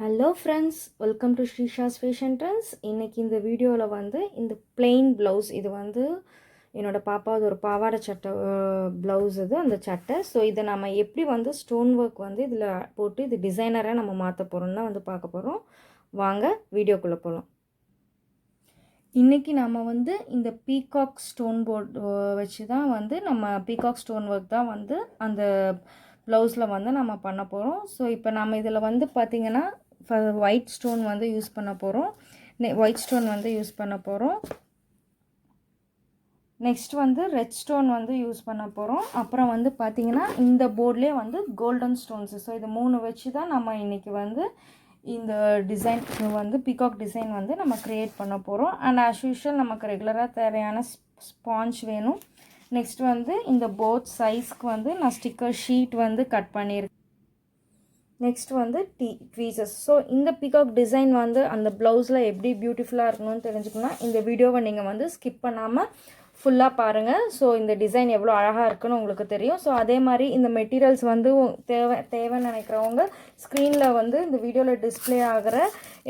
Hello friends, welcome to Srisha's Fashion Trends. இன்னைக்கு இந்த வீடியோவில் வந்து இந்த plain blouse இது வந்து என்னோட பாப்பாவது ஒரு பாவாடை சட்டை ப்ளவுஸ் இது அந்த சட்டை. ஸோ இதை நம்ம எப்படி வந்து ஸ்டோன் ஒர்க் வந்து இதில் போட்டு இது டிசைனராக நம்ம மாற்ற போகிறோம்னா வந்து பார்க்க போகிறோம். வாங்க வீடியோக்குள்ளே போகலாம். இன்றைக்கி நம்ம வந்து இந்த பீகாக் ஸ்டோன் போர்ட் வச்சு தான் வந்து நம்ம பீகாக் ஸ்டோன் ஒர்க் தான் வந்து அந்த ப்ளவுஸில் வந்து நம்ம பண்ண போகிறோம். ஸோ இப்போ நம்ம இதில் வந்து பார்த்திங்கன்னா ஒயிட் ஸ்டோன் வந்து யூஸ் பண்ண போகிறோம். ஒயிட் ஸ்டோன் வந்து யூஸ் பண்ண போகிறோம். நெக்ஸ்ட் வந்து ரெட் ஸ்டோன் வந்து யூஸ் பண்ண போகிறோம். அப்புறம் வந்து பார்த்திங்கன்னா இந்த போர்ட்லேயே வந்து கோல்டன் ஸ்டோன்ஸு. ஸோ இது 3 வச்சு தான் நம்ம இன்றைக்கி வந்து இந்த டிசைன் வந்து பீகாக் டிசைன் வந்து நம்ம க்ரியேட் பண்ண போகிறோம். அண்ட் ஆஸ் யூஷுவல் நமக்கு ரெகுலராக தேவையான ஸ்பாஞ்ச் வேணும். நெக்ஸ்ட் வந்து இந்த போத் சைஸ்க்கு வந்து நான் ஸ்டிக்கர் ஷீட் வந்து கட் பண்ணியிருக்கேன். நெக்ஸ்ட் வந்து ட்வீசஸ். ஸோ இந்த பீகாக் டிசைன் வந்து அந்த ப்ளவுஸில் எப்படி பியூட்டிஃபுல்லாக இருக்கணும்னு தெரிஞ்சுக்கணும்னா இந்த வீடியோவை நீங்கள் வந்து ஸ்கிப் பண்ணாமல் ஃபுல்லாக பாருங்கள். ஸோ இந்த டிசைன் எவ்வளோ அழகாக இருக்குன்னு உங்களுக்கு தெரியும். ஸோ அதே மாதிரி இந்த மெட்டீரியல்ஸ் வந்து தேவைன்னு நினைக்கிறவங்க ஸ்க்ரீனில் வந்து இந்த வீடியோவில் டிஸ்பிளே ஆகிற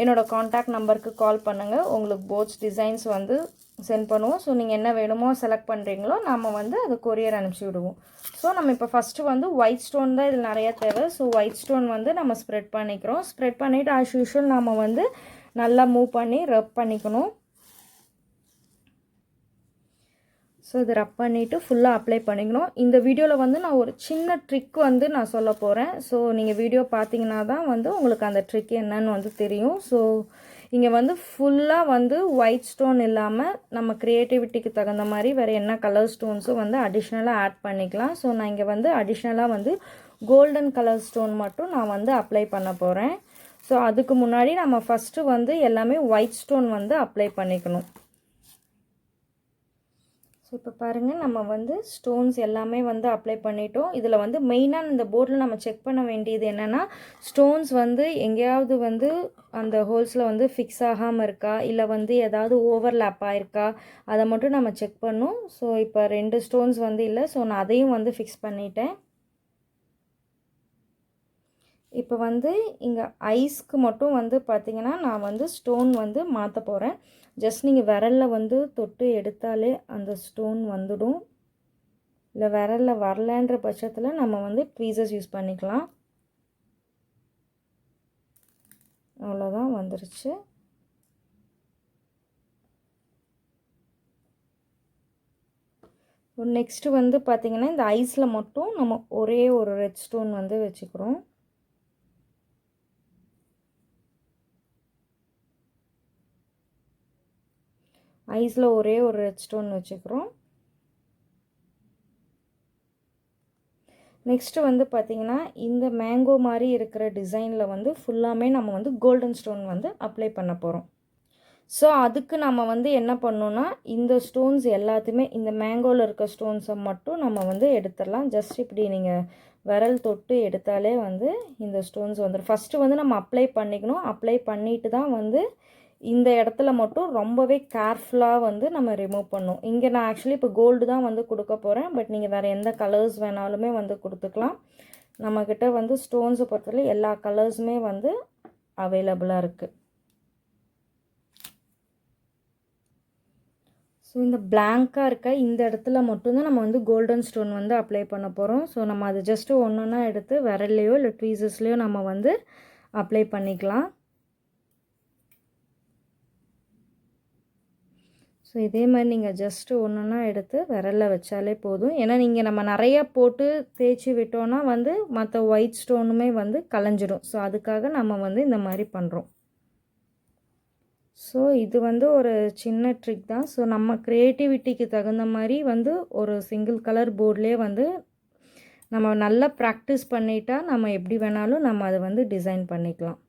என்னோடய காண்டாக்ட் நம்பருக்கு கால் பண்ணுங்கள். உங்களுக்கு போட்ஸ் டிசைன்ஸ் வந்து சென்ட் பண்ணுவோம். ஸோ நீங்கள் என்ன வேணுமோ செலக்ட் பண்ணுறீங்களோ நம்ம வந்து அதை கொரியர் அனுப்பிச்சி விடுவோம். ஸோ நம்ம இப்போ ஃபஸ்ட்டு வந்து ஒயிட் ஸ்டோன் தான் இதில் நிறையா தேவை. ஸோ ஒயிட் ஸ்டோன் வந்து நம்ம ஸ்ப்ரெட் பண்ணிக்கிறோம். ஸ்ப்ரெட் பண்ணிவிட்டு ஆஸ் யூஷுவல் நம்ம வந்து நல்லா மூவ் பண்ணி ரப் பண்ணிக்கணும். ஸோ இது ரப் பண்ணிவிட்டு ஃபுல்லாக அப்ளை பண்ணிக்கணும். இந்த வீடியோவில் வந்து நான் ஒரு சின்ன ட்ரிக் வந்து நான் சொல்ல போகிறேன். ஸோ நீங்கள் வீடியோ பார்த்தீங்கன்னா தான் வந்து உங்களுக்கு அந்த ட்ரிக் என்னன்னு வந்து தெரியும். ஸோ இங்கே வந்து ஃபுல்லாக வந்து ஒயிட் ஸ்டோன் இல்லாமல் நம்ம க்ரியேட்டிவிட்டிக்கு தகுந்த மாதிரி வேறு என்ன கலர் ஸ்டோன்ஸும் வந்து அடிஷ்னலாக ஆட் பண்ணிக்கலாம். ஸோ நான் இங்கே வந்து அடிஷ்னலாக வந்து கோல்டன் கலர் ஸ்டோன் மட்டும் நான் வந்து அப்ளை பண்ண போகிறேன். ஸோ அதுக்கு முன்னாடி நம்ம ஃபஸ்ட்டு வந்து எல்லாமே ஒயிட் ஸ்டோன் வந்து அப்ளை பண்ணிக்கணும். ஸோ இப்போ பாருங்கள் நம்ம வந்து ஸ்டோன்ஸ் எல்லாமே வந்து அப்ளை பண்ணிட்டோம். இதில் வந்து மெயினாக இந்த போர்டில் நம்ம செக் பண்ண வேண்டியது என்னென்னா ஸ்டோன்ஸ் வந்து எங்கேயாவது வந்து அந்த ஹோல்ஸில் வந்து ஃபிக்ஸ் ஆகாமல் இருக்கா, இல்லை வந்து ஏதாவது ஓவர்லேப் ஆகிருக்கா, அதை மட்டும் நம்ம செக் பண்ணோம். ஸோ இப்போ 2 ஸ்டோன்ஸ் வந்து இல்லை. ஸோ நான் அதையும் வந்து ஃபிக்ஸ் பண்ணிட்டேன். இப்போ வந்து இங்கே ஐஸ்க்கு மட்டும் வந்து பார்த்திங்கன்னா நான் வந்து ஸ்டோன் வந்து மாற்ற போகிறேன். ஜஸ்ட் நீங்கள் விரலில் வந்து தொட்டு எடுத்தாலே அந்த ஸ்டோன் வந்துடும். இல்லை விரலில் வரலன்ற பட்சத்தில் நம்ம வந்து ட்வீசர்ஸ் யூஸ் பண்ணிக்கலாம். அவ்வளோதான், வந்துருச்சு. நெக்ஸ்ட்டு வந்து பார்த்திங்கன்னா இந்த ஐஸில் மட்டும் நம்ம ஒரே ஒரு ரெட் ஸ்டோன் வந்து வச்சுக்கிறோம். ஐஸில் ஒரே ஒரு ரெட் ஸ்டோன் வச்சுக்கிறோம். நெக்ஸ்ட்டு வந்து பார்த்திங்கன்னா இந்த மேங்கோ மாதிரி இருக்கிற டிசைனில் வந்து ஃபுல்லாமே நம்ம வந்து கோல்டன் ஸ்டோன் வந்து அப்ளை பண்ண போகிறோம். ஸோ அதுக்கு நம்ம வந்து என்ன பண்ணோன்னா இந்த ஸ்டோன்ஸ் எல்லாத்தையுமே இந்த மேங்கோவில் இருக்க ஸ்டோன்ஸை மட்டும் நம்ம வந்து எடுத்துடலாம். ஜஸ்ட் இப்படி நீங்கள் விரல் தொட்டு எடுத்தாலே வந்து இந்த ஸ்டோன்ஸ் வந்துடும். ஃபஸ்ட்டு வந்து நம்ம அப்ளை பண்ணிக்கணும். அப்ளை பண்ணிட்டு தான் வந்து இந்த இடத்துல மட்டும் ரொம்பவே கேர்ஃபுல்லாக வந்து நம்ம ரிமூவ் பண்ணணும். இங்கே நான் ஆக்சுவலி இப்போ கோல்டு தான் வந்து கொடுக்க போகிறேன். பட் நீங்கள் வேறு எந்த கலர்ஸ் வேணாலுமே வந்து கொடுத்துக்கலாம். நம்மக்கிட்ட வந்து ஸ்டோன்ஸை பொறுத்தவரை எல்லா கலர்ஸுமே வந்து அவைலபிளாக இருக்குது. ஸோ இந்த பிளாங்காக இருக்க இந்த இடத்துல மட்டும்தான் நம்ம வந்து கோல்டன் ஸ்டோன் வந்து அப்ளை பண்ண போகிறோம். ஸோ நம்ம அது ஜஸ்ட்டு ஒன்றா எடுத்து விரல்லையோ இல்லை ட்வீசஸ்லேயோ நம்ம வந்து அப்ளை பண்ணிக்கலாம். ஸோ இதே மாதிரி நீங்கள் ஜஸ்ட்டு ஒன்றா எடுத்து விரலில் வச்சாலே போதும். ஏன்னா நீங்கள் நம்ம நிறையா போட்டு தேய்ச்சி விட்டோன்னா வந்து மற்ற ஒயிட் ஸ்டோனுமே வந்து கலைஞ்சிடும். ஸோ அதுக்காக நம்ம வந்து இந்த மாதிரி பண்ணுறோம். ஸோ இது வந்து ஒரு சின்ன ட்ரிக் தான். ஸோ நம்ம க்ரியேட்டிவிட்டிக்கு தகுந்த மாதிரி வந்து ஒரு சிங்கிள் கலர் போர்ட்லேயே வந்து நம்ம நல்லா ப்ராக்டிஸ் பண்ணிட்டா நம்ம எப்படி வேணாலும் நம்ம அதை வந்து டிசைன் பண்ணிக்கலாம்.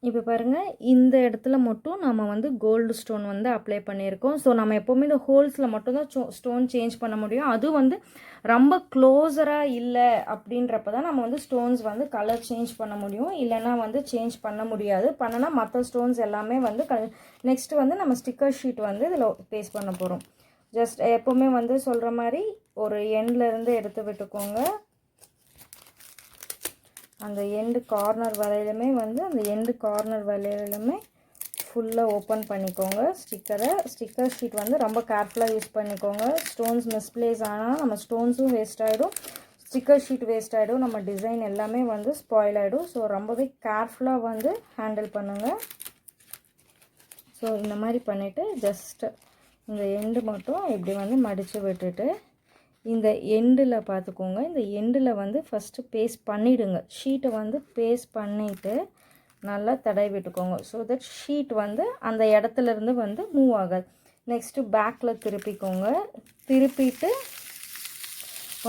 இப்போ பாருங்கள், இந்த இடத்துல மட்டும் நம்ம வந்து கோல்டு ஸ்டோன் வந்து அப்ளை பண்ணியிருக்கோம். ஸோ நம்ம எப்போவுமே இந்த ஹோல்ஸில் மட்டும்தான் ஸ்டோன் சேஞ்ச் பண்ண முடியும். அதுவும் வந்து ரொம்ப க்ளோஸராக இல்லை அப்படின்றப்ப தான் நம்ம வந்து ஸ்டோன்ஸ் வந்து கலர் சேஞ்ச் பண்ண முடியும். இல்லைனா வந்து சேஞ்ச் பண்ண முடியாது. பண்ணனா மற்ற ஸ்டோன்ஸ் எல்லாமே வந்து நெக்ஸ்ட்டு வந்து நம்ம ஸ்டிக்கர் ஷீட் வந்து இதில் பேஸ்ட் பண்ண போகிறோம். ஜஸ்ட் எப்போவுமே வந்து சொல்கிற மாதிரி ஒரு எண்ட்லேருந்து எடுத்து விட்டுக்கோங்க. அந்த எண்டு கார்னர் வரையிலுமே வந்து அந்த எண்டு கார்னர் வரையிலுமே ஃபுல்லாக ஓப்பன் பண்ணிக்கோங்க ஸ்டிக்கர் ஷீட் வந்து ரொம்ப கேர்ஃபுல்லாக யூஸ் பண்ணிக்கோங்க. ஸ்டோன்ஸ் மிஸ்பிளேஸ் ஆனால் நம்ம ஸ்டோன்ஸும் வேஸ்ட் ஆகிடும், ஸ்டிக்கர் ஷீட் வேஸ்ட் ஆகிடும், நம்ம டிசைன் எல்லாமே வந்து ஸ்பாயில் ஆகிடும். ஸோ ரொம்பவே கேர்ஃபுல்லாக வந்து ஹேண்டில் பண்ணுங்கள். ஸோ இந்த மாதிரி பண்ணிவிட்டு ஜஸ்ட்டு இந்த எண்டு மட்டும் இப்படி வந்து மடித்து விட்டுட்டு இந்த எண்டில் பார்த்துக்கோங்க. இந்த எண்டில் வந்து ஃபஸ்ட்டு பேஸ்ட் பண்ணிவிடுங்க. ஷீட்டை வந்து பேஸ்ட் பண்ணிவிட்டு நல்லா தடவி விட்டுக்கோங்க. ஸோ தட் ஷீட் வந்து அந்த இடத்துலேருந்து வந்து மூவ் ஆகாது. நெக்ஸ்ட்டு பேக்கில் திருப்பிக்கோங்க. திருப்பிட்டு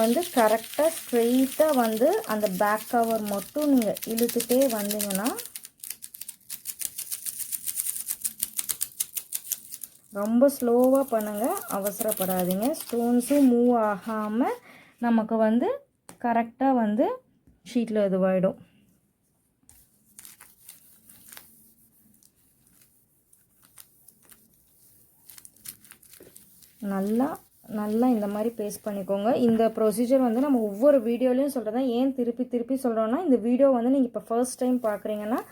வந்து கரெக்டாக ஸ்ட்ரெயிட்டாக வந்து அந்த பேக் கவர் மட்டும் நீங்கள் இழுத்துட்டே வந்தீங்கன்னா ரொம்ப ஸ்லோவாக பண்ணுங்கள், அவசரப்படாதீங்க. ஸ்டோன்ஸும் மூவ் ஆகாமல் நமக்கு வந்து கரெக்டாக வந்து ஷீட்டில் இதுவாகிடும். நல்லா இந்த மாதிரி பேஸ்ட் பண்ணிக்கோங்க. இந்த ப்ரொசீஜர் வந்து நம்ம ஒவ்வொரு வீடியோலையும் சொல்கிறதா. ஏன் திருப்பி சொல்கிறோன்னா, இந்த வீடியோ வந்து நீங்கள் இப்போ ஃபர்ஸ்ட் டைம் பார்க்குறீங்கன்னா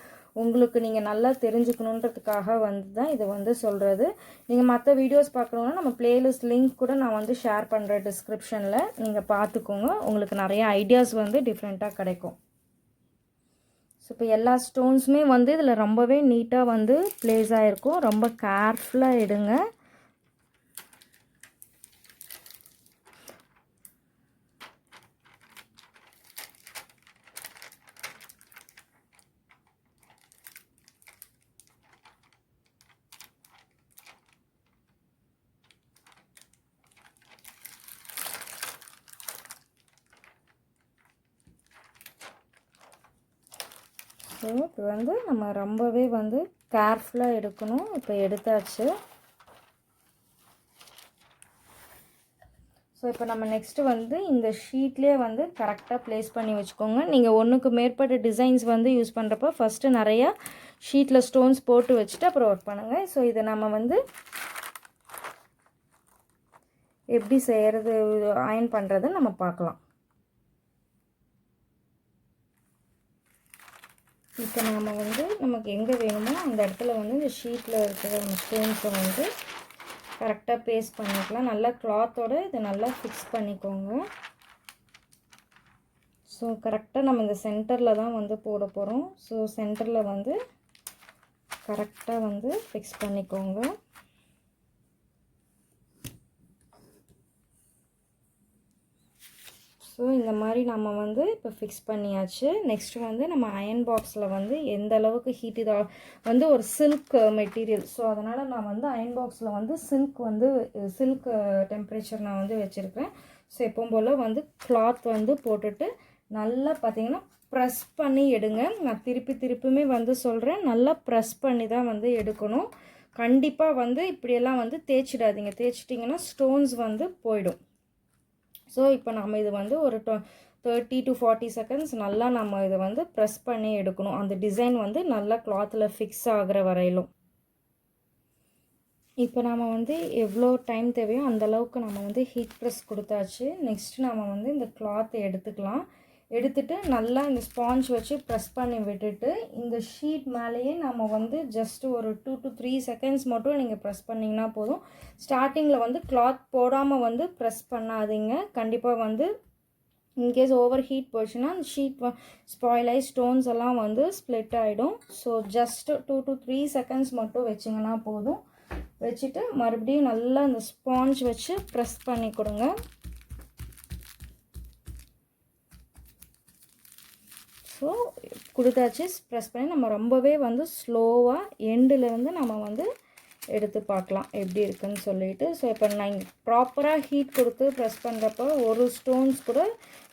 உங்களுக்கு நீங்கள் நல்லா தெரிஞ்சுக்கணுன்றதுக்காக வந்து தான் இது வந்து சொல்கிறது. நீங்கள் மற்ற வீடியோஸ் பார்க்கணுன்னா நம்ம பிளேலிஸ்ட் லிங்க் கூட நான் வந்து ஷேர் பண்ணுறேன் டிஸ்கிரிப்ஷனில், நீங்கள் பார்த்துக்கோங்க. உங்களுக்கு நிறைய ஐடியாஸ் வந்து டிஃப்ரெண்ட்டாக கிடைக்கும். ஸோ இப்போ எல்லா ஸ்டோன்ஸுமே வந்து இதில் ரொம்பவே நீட்டாக வந்து ப்ளேஸ் ஆகிருக்கும். ரொம்ப கேர்ஃபுல்லாக எடுங்க. ஸோ இப்போ வந்து நம்ம ரொம்பவே வந்து கேர்ஃபுல்லாக எடுக்கணும். இப்போ எடுத்தாச்சு. ஸோ இப்போ நம்ம நெக்ஸ்ட்டு வந்து இந்த ஷீட்லேயே வந்து கரெக்டாக ப்ளேஸ் பண்ணி வச்சுக்கோங்க. நீங்கள் ஒன்றுக்கு மேற்பட்ட டிசைன்ஸ் வந்து யூஸ் பண்ணுறப்ப ஃபஸ்ட்டு நிறையா ஷீட்டில் ஸ்டோன்ஸ் போட்டு வச்சுட்டு அப்புறம் ஒர்க் பண்ணுங்கள். ஸோ இதை நம்ம வந்து எப்படி செய்கிறது, அயர்ன் பண்ணுறதை நம்ம பார்க்கலாம். இப்போ நாம் வந்து நமக்கு எங்கே வேணுமோ அந்த இடத்துல வந்து இந்த ஷீட்டில் இருக்கிற நம்ம ஸ்டோன்ஸை வந்து கரெக்டாக பேஸ்ட் பண்ணிக்கலாம். நல்லா கிளாத்தோடு இதை நல்லா ஃபிக்ஸ் பண்ணிக்கோங்க. ஸோ கரெக்டாக நம்ம இந்த சென்டரில் தான் வந்து போட போகிறோம். ஸோ சென்டரில் வந்து கரெக்டாக வந்து ஃபிக்ஸ் பண்ணிக்கோங்க. ஸோ இந்த மாதிரி நம்ம வந்து இப்போ ஃபிக்ஸ் பண்ணியாச்சு. நெக்ஸ்ட்டு வந்து நம்ம அயன் பாக்ஸில் வந்து எந்த அளவுக்கு ஹீட் இதை வந்து ஒரு சில்க் மெட்டீரியல். ஸோ அதனால் நான் வந்து அயன் பாக்ஸில் வந்து சில்க் டெம்பரேச்சர் நான் வந்து வச்சுருக்கேன். ஸோ எப்பவும் போல் வந்து கிளாத் வந்து போட்டுட்டு நல்லா பார்த்திங்கன்னா ப்ரெஸ் பண்ணி எடுங்க. நான் திருப்பியுமே வந்து சொல்கிறேன், நல்லா ப்ரெஸ் பண்ணி தான் வந்து எடுக்கணும். கண்டிப்பாக வந்து இப்படியெல்லாம் வந்து தேய்ச்சிடாதீங்க. தேய்ச்சிட்டிங்கன்னா ஸ்டோன்ஸ் வந்து போயிடும். ஸோ இப்போ நம்ம இது வந்து ஒரு 30 to 40 செகண்ட்ஸ் நல்லா நம்ம இதை வந்து ப்ரெஸ் பண்ணி எடுக்கணும். அந்த டிசைன் வந்து நல்லா கிளாத்தில் ஃபிக்ஸ் ஆகிற வரையிலும். இப்போ நம்ம வந்து எவ்வளோ டைம் தேவையோ அந்தளவுக்கு நம்ம வந்து ஹீட் ப்ரெஸ் கொடுத்தாச்சு. நெக்ஸ்ட்டு நம்ம வந்து இந்த கிளாத்தை எடுத்துக்கலாம். எடுத்துகிட்டு நல்லா இந்த ஸ்பாஞ்ச் வச்சு ப்ரெஸ் பண்ணி விட்டுட்டு இந்த ஷீட் மேலேயே நம்ம வந்து ஜஸ்ட்டு ஒரு 2 to 3 செகண்ட்ஸ் மட்டும் நீங்கள் ப்ரெஸ் பண்ணிங்கன்னா போதும். ஸ்டார்டிங்கில் வந்து கிளாத் போடாமல் வந்து ப்ரெஸ் பண்ணாதீங்க. கண்டிப்பாக வந்து இன்கேஸ் ஓவர் ஹீட் போச்சுன்னா அந்த ஷீட் ஸ்பாயில் ஆகி ஸ்டோன்ஸ் எல்லாம் வந்து ஸ்ப்ளிட் ஆகிடும். ஸோ ஜஸ்ட்டு 2 to 3 செகண்ட்ஸ் மட்டும் வச்சிங்கன்னா போதும். வச்சுட்டு மறுபடியும் நல்லா இந்த ஸ்பாஞ்ச் வச்சு ப்ரெஸ் பண்ணி கொடுங்க. ஸோ கொடுத்தாச்சு. ப்ரெஸ் பண்ணி நம்ம ரொம்பவே வந்து ஸ்லோவாக எண்டுலேருந்து நம்ம வந்து எடுத்து பார்க்கலாம் எப்படி இருக்குதுன்னு சொல்லிட்டு. ஸோ இப்போ நான் இங்கே ப்ராப்பராக ஹீட் கொடுத்து ப்ரெஸ் பண்ணுறப்போ ஒரு ஸ்டோன்ஸ் கூட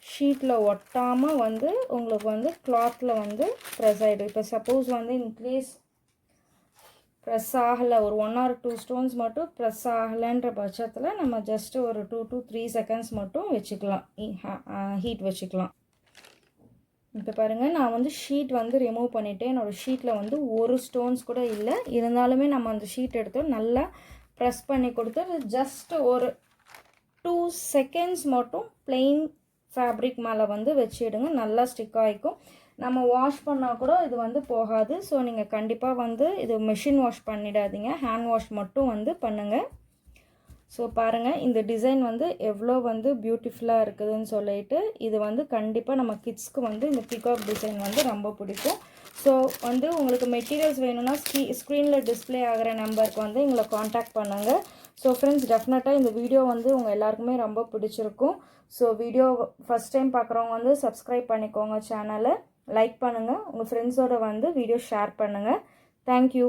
ஷீட்டில் ஒட்டாமல் வந்து உங்களுக்கு வந்து கிளாத்தில் வந்து ப்ரெஸ் ஆகிடும். இப்போ சப்போஸ் வந்து இன்கேஸ் ப்ரெஸ் ஆகலை, ஒரு 1 or 2 ஸ்டோன்ஸ் மட்டும் ப்ரெஸ் ஆகலைன்ற பட்சத்தில் நம்ம ஜஸ்ட்டு ஒரு 2 to 3 செகண்ட்ஸ் மட்டும் வச்சுக்கலாம், ஹீட் வச்சுக்கலாம். இப்போ பாருங்கள், நான் வந்து ஷீட் வந்து ரிமூவ் பண்ணிவிட்டேன். என்னோடய ஷீட்டில் வந்து ஒரு ஸ்டோன்ஸ் கூட இல்லை. இருந்தாலுமே நம்ம அந்த ஷீட் எடுத்து நல்லா ப்ரெஸ் பண்ணி கொடுத்து ஜஸ்ட் ஒரு 2 செகண்ட்ஸ் மட்டும் பிளெயின் ஃபேப்ரிக் மேலே வந்து வச்சிடுங்க. நல்லா ஸ்டிக் ஆகிக்கும். நம்ம வாஷ் பண்ணால் கூட இது வந்து போகாது. ஸோ நீங்கள் கண்டிப்பாக வந்து இது மிஷின் வாஷ் பண்ணிடாதீங்க, ஹேண்ட் வாஷ் மட்டும் வந்து பண்ணுங்கள். ஸோ பாருங்கள், இந்த டிசைன் வந்து எவ்வளோ வந்து பியூட்டிஃபுல்லாக இருக்குதுன்னு சொல்லிட்டு, இது வந்து கண்டிப்பாக நம்ம கிட்ஸ்க்கு வந்து இந்த பீகாக் டிசைன் வந்து ரொம்ப பிடிக்கும். ஸோ வந்து உங்களுக்கு மெட்டீரியல்ஸ் வேணும்னா ஸ்க்ரீனில் டிஸ்பிளே ஆகிற நம்பருக்கு வந்து எங்களை காண்டாக்ட் பண்ணுங்கள். ஸோ ஃப்ரெண்ட்ஸ், டெஃபினட்டாக இந்த வீடியோ வந்து உங்கள் எல்லாருக்குமே ரொம்ப பிடிச்சிருக்கும். ஸோ வீடியோ ஃபஸ்ட் டைம் பார்க்குறவங்க வந்து சப்ஸ்கிரைப் பண்ணிக்கோங்க, சேனலை லைக் பண்ணுங்கள், உங்கள் ஃப்ரெண்ட்ஸோடு வந்து வீடியோ ஷேர் பண்ணுங்கள். தேங்க்யூ.